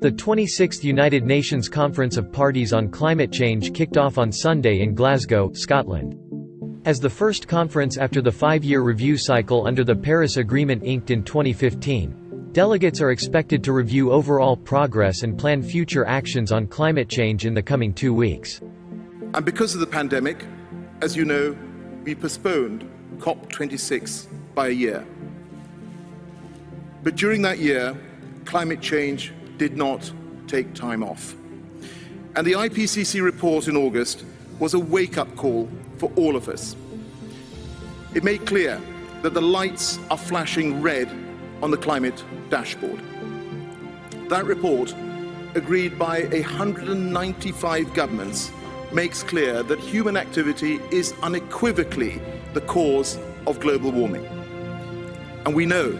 The 26th United Nations Conference of Parties on Climate Change kicked off on Sunday in Glasgow, Scotland. As the first conference after the 5-year review cycle under the Paris Agreement inked in 2015, delegates are expected to review overall progress and plan future actions on climate change in the coming 2 weeks. And because of the pandemic, as you know, we postponed COP26 by a year. But during that year, climate change did not take time off. And the IPCC report in August was a wake-up call for all of us. It made clear that the lights are flashing red on the climate dashboard. That report, agreed by 195 governments, makes clear that human activity is unequivocally the cause of global warming. And we know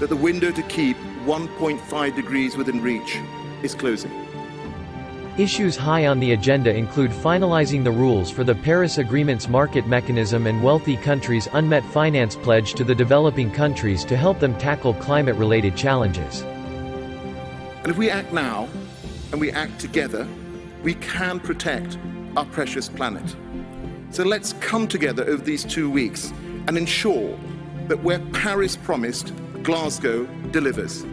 that the window to keep 1.5 degrees within reach is closing. Issues high on the agenda include finalizing the rules for the Paris Agreement's market mechanism and wealthy countries' unmet finance pledge to the developing countries to help them tackle climate-related challenges. And if we act now, and we act together, we can protect our precious planet. So let's come together over these 2 weeks and ensure that where Paris promised, Glasgow delivers.